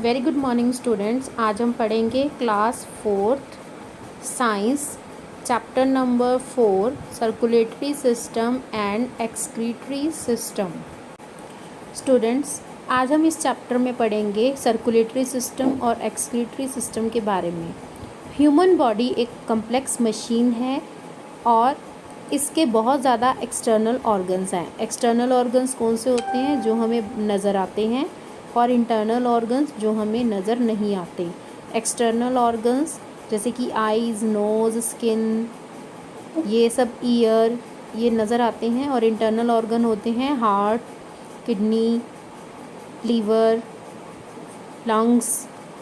Very good morning students. आज हम पढ़ेंगे class 4th science chapter number 4 circulatory system and excretory system. Students, आज हम इस चैप्टर में पढ़ेंगे सर्कुलेटरी सिस्टम और एक्सक्रीटरी सिस्टम के बारे में। ह्यूमन बॉडी एक कम्प्लेक्स मशीन है और इसके बहुत ज़्यादा एक्सटर्नल ऑर्गन्स हैं। एक्सटर्नल ऑर्गन्स कौन से होते हैं? जो हमें नज़र आते हैं, और इंटरनल ऑर्गन्स जो हमें नज़र नहीं आते। एक्सटर्नल ऑर्गन्स जैसे कि आइज़, नोज़, स्किन, ये सब, ईयर, ये नज़र आते हैं। और इंटरनल ऑर्गन होते हैं हार्ट, किडनी, लीवर, लंग्स,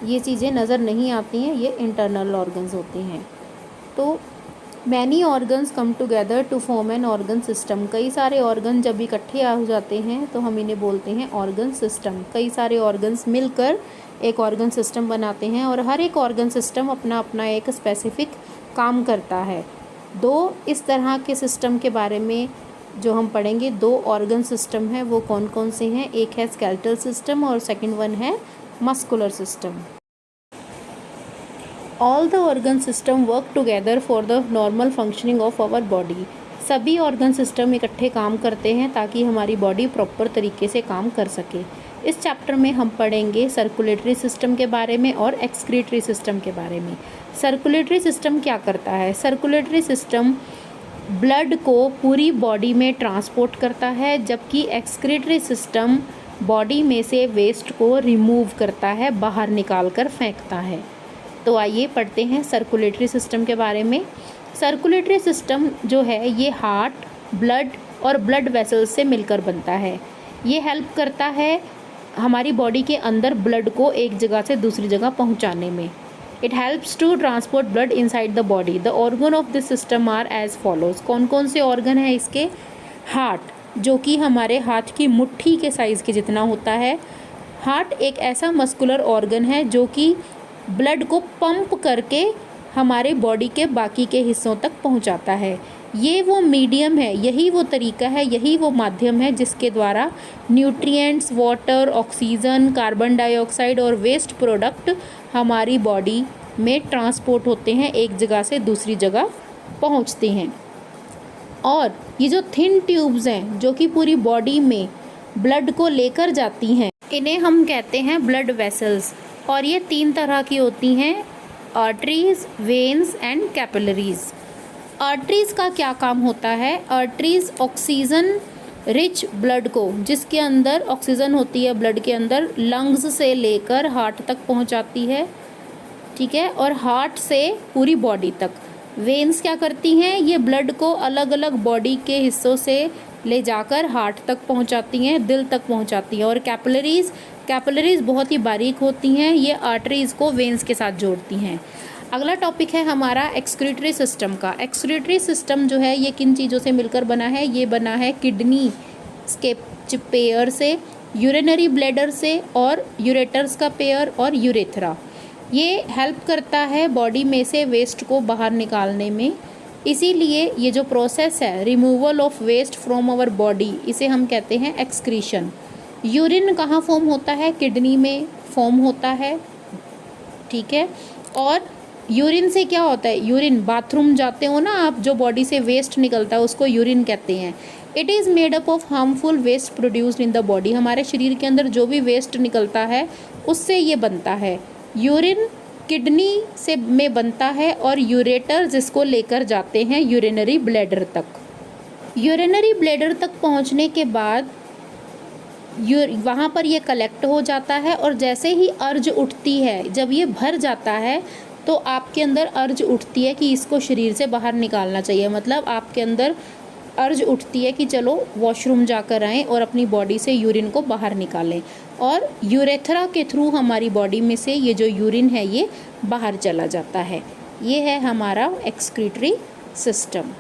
ये चीज़ें नज़र नहीं आती हैं, ये इंटरनल ऑर्गन्स होते हैं। तो many organs come together to form an organ system. कई सारे ऑर्गन जब इकट्ठे हो जाते हैं तो हम इन्हें बोलते हैं ऑर्गन सिस्टम। कई सारे ऑर्गन्स मिलकर एक ऑर्गन सिस्टम बनाते हैं और हर एक ऑर्गन सिस्टम अपना अपना एक स्पेसिफिक काम करता है। दो इस तरह के सिस्टम के बारे में जो हम पढ़ेंगे, दो ऑर्गन सिस्टम है, वो कौन कौन से हैं? एक है स्केलेटल सिस्टम और सेकेंड वन है muscular system. All the organ system work together for the normal functioning of our body. सभी ऑर्गन सिस्टम इकट्ठे काम करते हैं ताकि हमारी बॉडी प्रॉपर तरीके से काम कर सके। इस चैप्टर में हम पढ़ेंगे सर्कुलेटरी सिस्टम के बारे में और एक्सक्रीटरी सिस्टम के बारे में। सर्कुलेटरी सिस्टम क्या करता है? सर्कुलेटरी सिस्टम ब्लड को पूरी बॉडी में ट्रांसपोर्ट करता है, जबकि एक्सक्रीटरी सिस्टम बॉडी में से वेस्ट को रिमूव करता है, बाहर निकाल कर फेंकता है। तो आइए पढ़ते हैं सर्कुलेटरी सिस्टम के बारे में। सर्कुलेटरी सिस्टम जो है ये हार्ट, ब्लड और ब्लड वेसल्स से मिलकर बनता है। ये हेल्प करता है हमारी बॉडी के अंदर ब्लड को एक जगह से दूसरी जगह पहुंचाने में। It helps to transport blood inside the body. The organ of this system are as follows. कौन कौन से ऑर्गन है इसके? हार्ट, जो कि हमारे हाथ की मुट्ठी के साइज़ के जितना होता है। हार्ट एक ऐसा मस्कुलर ऑर्गन है जो कि ब्लड को पंप करके हमारे बॉडी के बाकी के हिस्सों तक पहुंचाता है। ये वो मीडियम है, यही वो तरीका है, यही वो माध्यम है जिसके द्वारा nutrients, water, oxygen, carbon dioxide और वेस्ट प्रोडक्ट हमारी बॉडी में ट्रांसपोर्ट होते हैं, एक जगह से दूसरी जगह पहुंचते हैं। और ये जो थिन ट्यूब्स हैं जो कि पूरी बॉडी में ब्लड को लेकर जाती हैं, इन्हें हम कहते हैं ब्लड वेसल्स। और ये 3 तरह की होती हैं, arteries, veins and capillaries. Arteries का क्या काम होता है? आर्टरीज ऑक्सीजन रिच ब्लड को, जिसके अंदर ऑक्सीजन होती है ब्लड के अंदर, लंग्स से लेकर हार्ट तक पहुंचाती है, ठीक है, और हार्ट से पूरी बॉडी तक। वेन्स क्या करती हैं? ये ब्लड को अलग अलग बॉडी के हिस्सों से ले जाकर हार्ट तक पहुंचाती हैं, दिल तक पहुंचाती हैं। और कैपिलरीज बहुत ही बारीक होती हैं, ये आर्टरीज को वेन्स के साथ जोड़ती हैं। अगला टॉपिक है हमारा एक्सक्रीटरी सिस्टम का। एक्सक्रीटरी सिस्टम जो है ये किन चीज़ों से मिलकर बना है? ये बना है किडनी के पेयर से, यूरिनरी ब्लैडर से, और यूरेटर्स का पेयर और यूरेथ्रा। ये हेल्प करता है बॉडी में से वेस्ट को बाहर निकालने में। इसीलिए ये जो प्रोसेस है removal of waste from our body, इसे हम कहते हैं एक्सक्रीशन। यूरिन कहाँ फॉर्म होता है? किडनी में फॉर्म होता है, ठीक है। और यूरिन से क्या होता है? यूरिन, बाथरूम जाते हो ना आप, जो बॉडी से वेस्ट निकलता है उसको यूरिन कहते हैं। It is made up of harmful waste produced in the body. हमारे शरीर के अंदर जो भी वेस्ट निकलता है उससे ये बनता है। यूरिन किडनी से में बनता है और यूरेटर जिसको लेकर जाते हैं यूरिनरी ब्लैडर तक। यूरिनरी ब्लैडर तक पहुंचने के बाद वहाँ पर ये कलेक्ट हो जाता है, और जैसे ही अर्ज उठती है, जब ये भर जाता है तो आपके अंदर अर्ज उठती है कि इसको शरीर से बाहर निकालना चाहिए। मतलब आपके अंदर अर्ज उठती है कि चलो वॉशरूम जाकर आएँ और अपनी बॉडी से यूरिन को बाहर निकालें, और यूरेथ्रा के थ्रू हमारी बॉडी में से ये जो यूरिन है ये बाहर चला जाता है। ये है हमारा एक्सक्रीटरी सिस्टम।